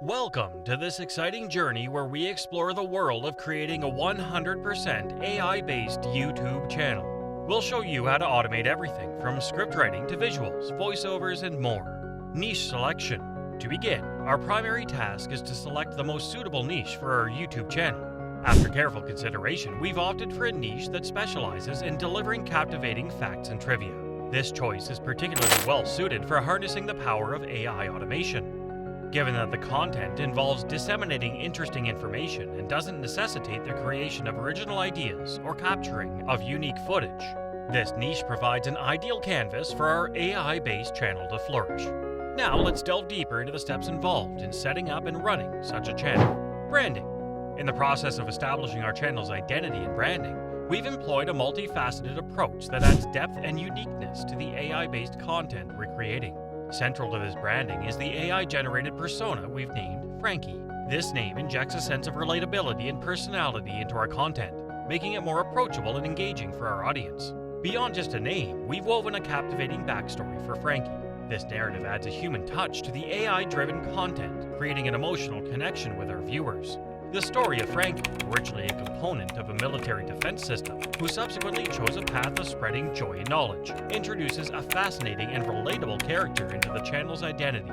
Welcome to this exciting journey where we explore the world of creating a 100% AI-based YouTube channel. We'll show you how to automate everything from script writing to visuals, voiceovers, and more. Niche selection. To begin, our primary task is to select the most suitable niche for our YouTube channel. After careful consideration, we've opted for a niche that specializes in delivering captivating facts and trivia. This choice is particularly well suited for harnessing the power of AI automation. Given that the content involves disseminating interesting information and doesn't necessitate the creation of original ideas or capturing of unique footage, this niche provides an ideal canvas for our AI-based channel to flourish. Now let's delve deeper into the steps involved in setting up and running such a channel. Branding. In the process of establishing our channel's identity and branding, we've employed a multifaceted approach that adds depth and uniqueness to the AI-based content we're creating. Central to this branding is the AI-generated persona we've named Frankie. This name injects a sense of relatability and personality into our content, making it more approachable and engaging for our audience. Beyond just a name, we've woven a captivating backstory for Frankie. This narrative adds a human touch to the AI-driven content, creating an emotional connection with our viewers. The story of Frankie, originally a component of a military defense system, who subsequently chose a path of spreading joy and knowledge, introduces a fascinating and relatable character into the channel's identity.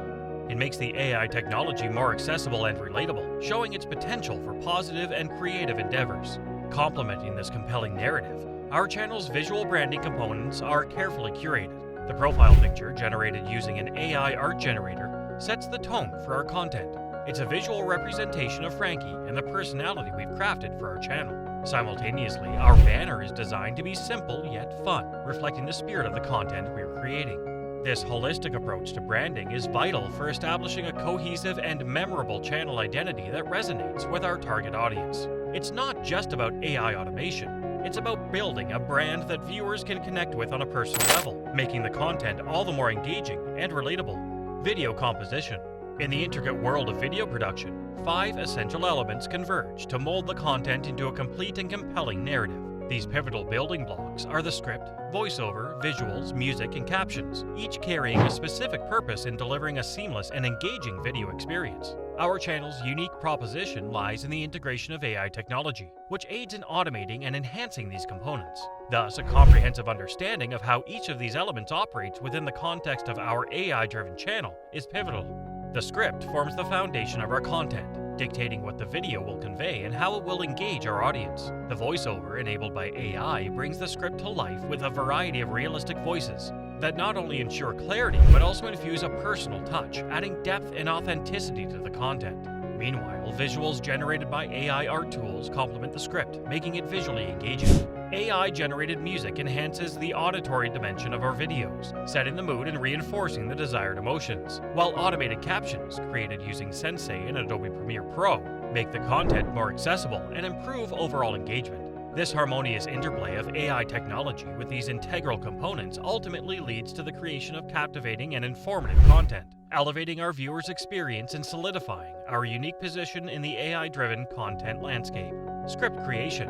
It makes the AI technology more accessible and relatable, showing its potential for positive and creative endeavors. Complementing this compelling narrative, our channel's visual branding components are carefully curated. The profile picture, generated using an AI art generator, sets the tone for our content. It's a visual representation of Frankie and the personality we've crafted for our channel. Simultaneously, our banner is designed to be simple yet fun, reflecting the spirit of the content we're creating. This holistic approach to branding is vital for establishing a cohesive and memorable channel identity that resonates with our target audience. It's not just about AI automation. It's about building a brand that viewers can connect with on a personal level, making the content all the more engaging and relatable. Video composition. In the intricate world of video production, 5 essential elements converge to mold the content into a complete and compelling narrative. These pivotal building blocks are the script, voiceover, visuals, music, and captions, each carrying a specific purpose in delivering a seamless and engaging video experience. Our channel's unique proposition lies in the integration of AI technology, which aids in automating and enhancing these components. Thus, a comprehensive understanding of how each of these elements operates within the context of our AI-driven channel is pivotal. The script forms the foundation of our content, dictating what the video will convey and how it will engage our audience. The voiceover, enabled by AI, brings the script to life with a variety of realistic voices that not only ensure clarity, but also infuse a personal touch, adding depth and authenticity to the content. Meanwhile, visuals generated by AI art tools complement the script, making it visually engaging. AI-generated music enhances the auditory dimension of our videos, setting the mood and reinforcing the desired emotions, while automated captions, created using Sensei and Adobe Premiere Pro, make the content more accessible and improve overall engagement. This harmonious interplay of AI technology with these integral components ultimately leads to the creation of captivating and informative content, elevating our viewers' experience and solidifying our unique position in the AI-driven content landscape. Script creation.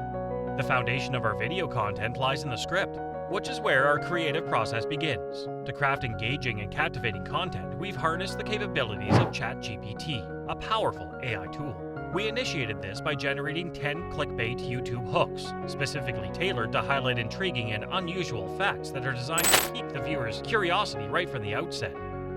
The foundation of our video content lies in the script, which is where our creative process begins. To craft engaging and captivating content, we've harnessed the capabilities of ChatGPT, a powerful AI tool. We initiated this by generating 10 clickbait YouTube hooks, specifically tailored to highlight intriguing and unusual facts that are designed to pique the viewer's curiosity right from the outset.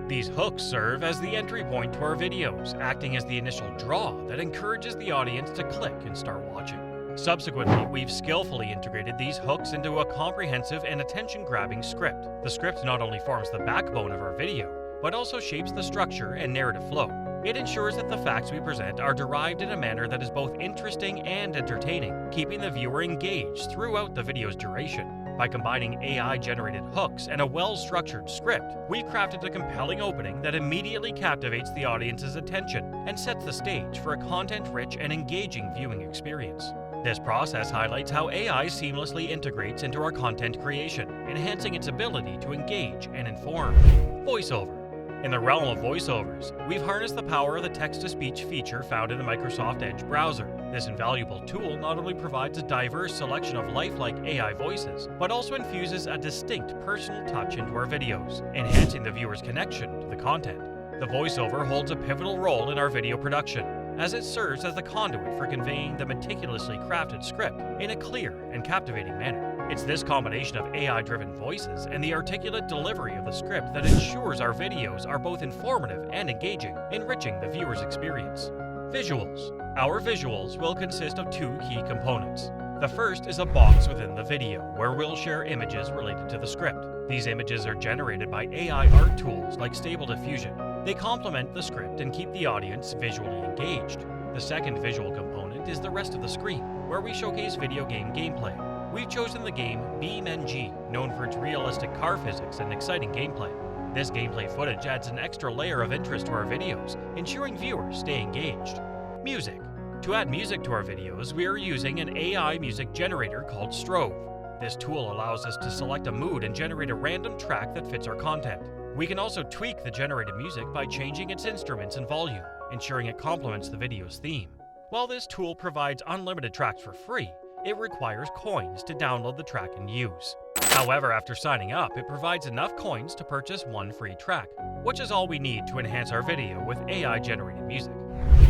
These hooks serve as the entry point to our videos, acting as the initial draw that encourages the audience to click and start watching. Subsequently, we've skillfully integrated these hooks into a comprehensive and attention-grabbing script. The script not only forms the backbone of our video, but also shapes the structure and narrative flow. It ensures that the facts we present are derived in a manner that is both interesting and entertaining, keeping the viewer engaged throughout the video's duration. By combining AI-generated hooks and a well-structured script, we've crafted a compelling opening that immediately captivates the audience's attention and sets the stage for a content-rich and engaging viewing experience. This process highlights how AI seamlessly integrates into our content creation, enhancing its ability to engage and inform. Voiceover. In the realm of voiceovers, we've harnessed the power of the text-to-speech feature found in the Microsoft Edge browser. This invaluable tool not only provides a diverse selection of lifelike AI voices, but also infuses a distinct personal touch into our videos, enhancing the viewer's connection to the content. The voiceover holds a pivotal role in our video production, as it serves as the conduit for conveying the meticulously crafted script in a clear and captivating manner. It's this combination of AI-driven voices and the articulate delivery of the script that ensures our videos are both informative and engaging, enriching the viewer's experience. Visuals. Our visuals will consist of two key components. The first is a box within the video, where we'll share images related to the script. These images are generated by AI art tools like Stable Diffusion. They complement the script and keep the audience visually engaged. The second visual component is the rest of the screen, where we showcase video game gameplay. We've chosen the game BeamNG, known for its realistic car physics and exciting gameplay. This gameplay footage adds an extra layer of interest to our videos, ensuring viewers stay engaged. Music. To add music to our videos, we are using an AI music generator called Strove. This tool allows us to select a mood and generate a random track that fits our content. We can also tweak the generated music by changing its instruments and volume, ensuring it complements the video's theme. While this tool provides unlimited tracks for free, it requires coins to download the track and use. However, after signing up, it provides enough coins to purchase one free track, which is all we need to enhance our video with AI-generated music.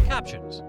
Captions.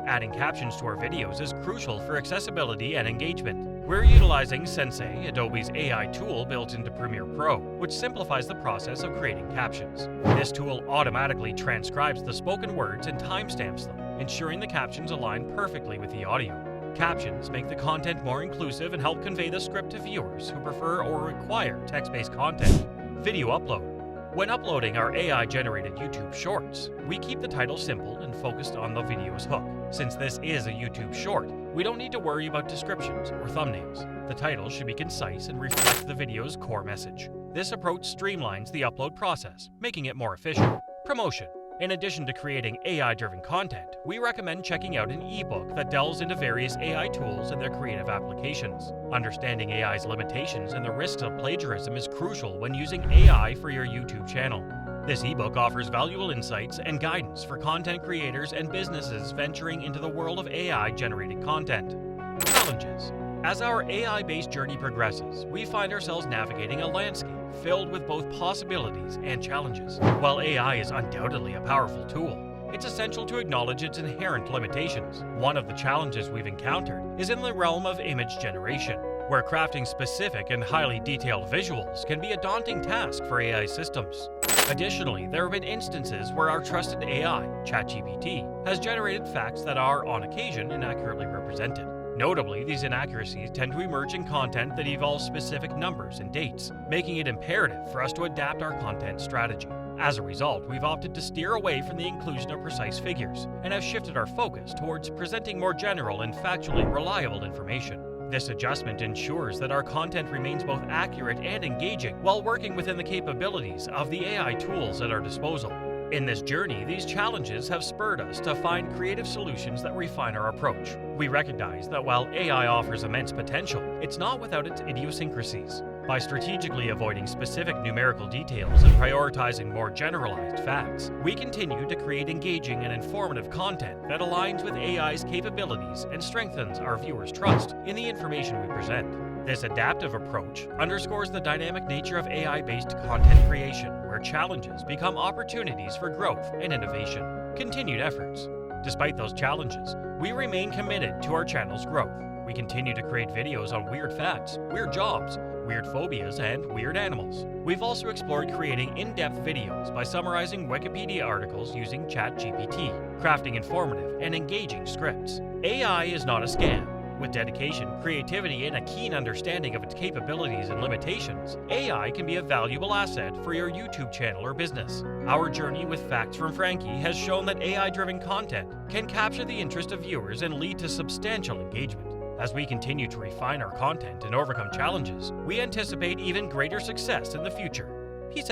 Adding captions to our videos is crucial for accessibility and engagement. We're utilizing Sensei, Adobe's AI tool built into Premiere Pro, which simplifies the process of creating captions. This tool automatically transcribes the spoken words and timestamps them, ensuring the captions align perfectly with the audio. Captions make the content more inclusive and help convey the script to viewers who prefer or require text-based content. Video upload. When uploading our AI-generated YouTube Shorts, we keep the title simple and focused on the video's hook. Since this is a YouTube Short, we don't need to worry about descriptions or thumbnails. The title should be concise and reflect the video's core message. This approach streamlines the upload process, making it more efficient. Promotion. In addition to creating AI-driven content, we recommend checking out an ebook that delves into various AI tools and their creative applications. Understanding AI's limitations and the risks of plagiarism is crucial when using AI for your YouTube channel. This ebook offers valuable insights and guidance for content creators and businesses venturing into the world of AI-generated content. Challenges. As our AI-based journey progresses, we find ourselves navigating a landscape filled with both possibilities and challenges. While AI is undoubtedly a powerful tool, it's essential to acknowledge its inherent limitations. One of the challenges we've encountered is in the realm of image generation, where crafting specific and highly detailed visuals can be a daunting task for AI systems. Additionally, there have been instances where our trusted AI, ChatGPT, has generated facts that are, on occasion, inaccurately represented. Notably, these inaccuracies tend to emerge in content that involves specific numbers and dates, making it imperative for us to adapt our content strategy. As a result, we've opted to steer away from the inclusion of precise figures and have shifted our focus towards presenting more general and factually reliable information. This adjustment ensures that our content remains both accurate and engaging while working within the capabilities of the AI tools at our disposal. In this journey, these challenges have spurred us to find creative solutions that refine our approach. We recognize that while AI offers immense potential, it's not without its idiosyncrasies. By strategically avoiding specific numerical details and prioritizing more generalized facts, we continue to create engaging and informative content that aligns with AI's capabilities and strengthens our viewers' trust in the information we present. This adaptive approach underscores the dynamic nature of AI-based content creation, where challenges become opportunities for growth and innovation. Continued efforts. Despite those challenges, we remain committed to our channel's growth. We continue to create videos on weird facts, weird jobs, weird phobias, and weird animals. We've also explored creating in-depth videos by summarizing Wikipedia articles using ChatGPT, crafting informative and engaging scripts. AI is not a scam. With dedication, creativity, and a keen understanding of its capabilities and limitations, AI can be a valuable asset for your YouTube channel or business. Our journey with Facts from Frankie has shown that AI-driven content can capture the interest of viewers and lead to substantial engagement. As we continue to refine our content and overcome challenges, we anticipate even greater success in the future. Peace out.